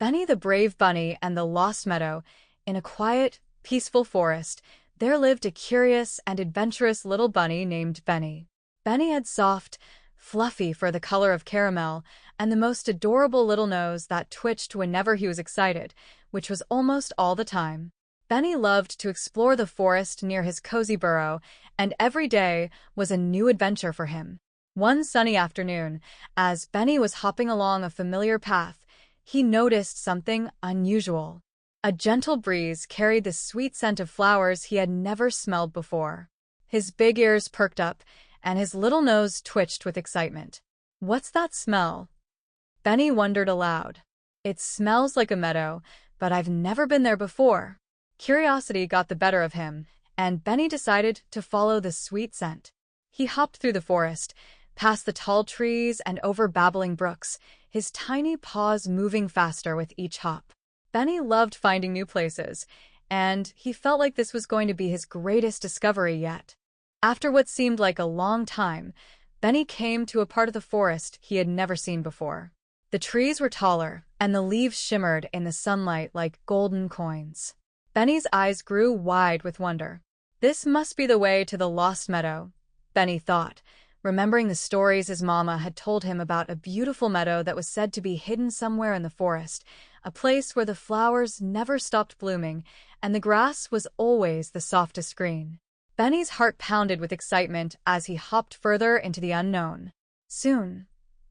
Benny the Brave Bunny and the Lost Meadow. In a quiet, peaceful forest, there lived a curious and adventurous little bunny named Benny. Benny had soft, fluffy fur the color of caramel and the most adorable little nose that twitched whenever he was excited, which was almost all the time. Benny loved to explore the forest near his cozy burrow, and every day was a new adventure for him. One sunny afternoon, as Benny was hopping along a familiar path, he noticed something unusual. A gentle breeze carried the sweet scent of flowers he had never smelled before. His big ears perked up, and his little nose twitched with excitement. "What's that smell?" Benny wondered aloud. "It smells like a meadow, but I've never been there before." Curiosity got the better of him, and Benny decided to follow the sweet scent. He hopped through the forest, past the tall trees and over babbling brooks, his tiny paws moving faster with each hop. Benny loved finding new places, and he felt like this was going to be his greatest discovery yet. After what seemed like a long time, Benny came to a part of the forest he had never seen before. The trees were taller, and the leaves shimmered in the sunlight like golden coins. Benny's eyes grew wide with wonder. This must be the way to the Lost Meadow, Benny thought, remembering the stories his mama had told him about a beautiful meadow that was said to be hidden somewhere in the forest, a place where the flowers never stopped blooming and the grass was always the softest green. Benny's heart pounded with excitement as he hopped further into the unknown. Soon,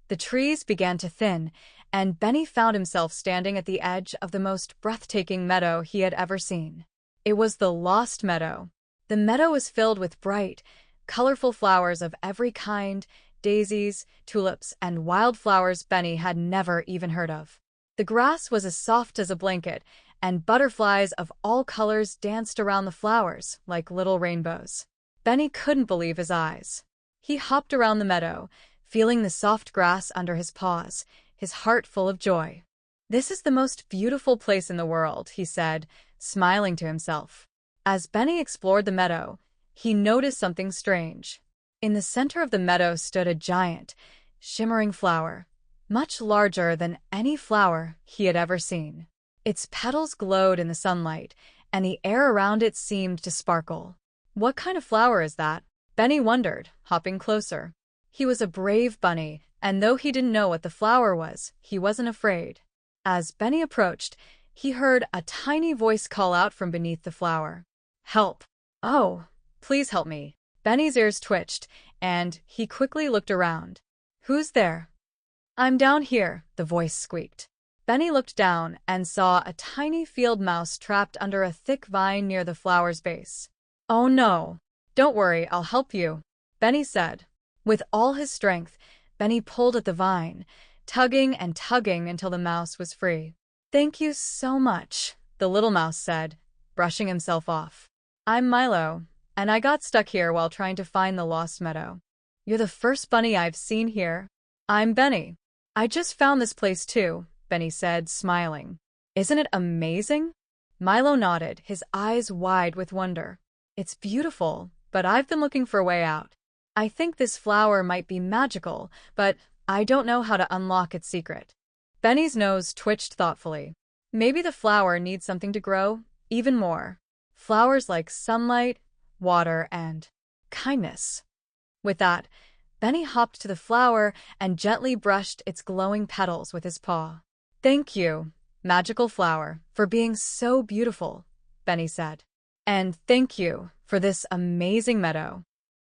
the trees began to thin, and Benny found himself standing at the edge of the most breathtaking meadow he had ever seen. It was the Lost Meadow. The meadow was filled with bright, colorful flowers of every kind, daisies, tulips, and wildflowers Benny had never even heard of. The grass was as soft as a blanket, and butterflies of all colors danced around the flowers like little rainbows. Benny couldn't believe his eyes. He hopped around the meadow, feeling the soft grass under his paws, his heart full of joy. "This is the most beautiful place in the world," he said, smiling to himself. As Benny explored the meadow, he noticed something strange. In the center of the meadow stood a giant, shimmering flower, much larger than any flower he had ever seen. Its petals glowed in the sunlight, and the air around it seemed to sparkle. "What kind of flower is that?" Benny wondered, hopping closer. He was a brave bunny, and though he didn't know what the flower was, he wasn't afraid. As Benny approached, he heard a tiny voice call out from beneath the flower. "Help! Oh, please help me." Benny's ears twitched, and he quickly looked around. "Who's there?" "I'm down here," the voice squeaked. Benny looked down and saw a tiny field mouse trapped under a thick vine near the flower's base. "Oh no! Don't worry, I'll help you," Benny said. With all his strength, Benny pulled at the vine, tugging and tugging until the mouse was free. "Thank you so much," the little mouse said, brushing himself off. "I'm Milo, and I got stuck here while trying to find the Lost Meadow. You're the first bunny I've seen here." "I'm Benny. I just found this place too," Benny said, smiling. "Isn't it amazing?" Milo nodded, his eyes wide with wonder. "It's beautiful, but I've been looking for a way out. I think this flower might be magical, but I don't know how to unlock its secret." Benny's nose twitched thoughtfully. Maybe the flower needs something to grow, even more. Flowers like sunlight, water, and kindness. With that, Benny hopped to the flower and gently brushed its glowing petals with his paw. "Thank you, magical flower, for being so beautiful," Benny said. "And thank you for this amazing meadow."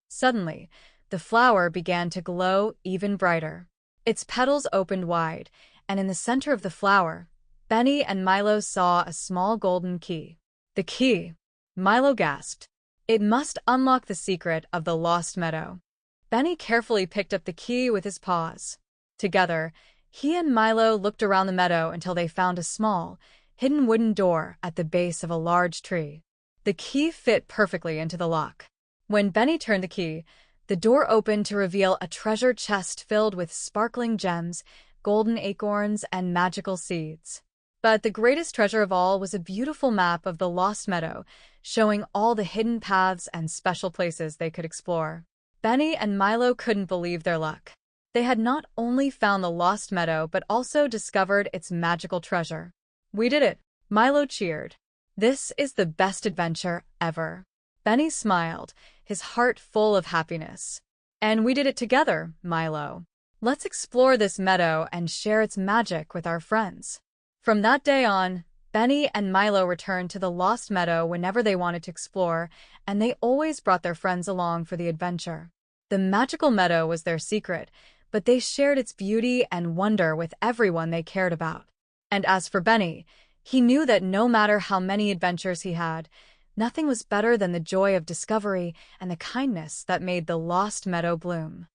Suddenly, the flower began to glow even brighter. Its petals opened wide, and in the center of the flower, Benny and Milo saw a small golden key. "The key!" Milo gasped. "It must unlock the secret of the Lost Meadow." Benny carefully picked up the key with his paws. Together, he and Milo looked around the meadow until they found a small, hidden wooden door at the base of a large tree. The key fit perfectly into the lock. When Benny turned the key, the door opened to reveal a treasure chest filled with sparkling gems, golden acorns, and magical seeds. But the greatest treasure of all was a beautiful map of the Lost Meadow, showing all the hidden paths and special places they could explore. Benny and Milo couldn't believe their luck. They had not only found the lost meadow but also discovered its magical treasure. "We did it!" Milo cheered. "This is the best adventure ever." Benny smiled, his heart full of happiness. "And we did it together, Milo. Let's explore this meadow and share its magic with our friends." From that day on, Benny and Milo returned to the Lost Meadow whenever they wanted to explore, and they always brought their friends along for the adventure. The magical meadow was their secret, but they shared its beauty and wonder with everyone they cared about. And as for Benny, he knew that no matter how many adventures he had, nothing was better than the joy of discovery and the kindness that made the Lost Meadow bloom.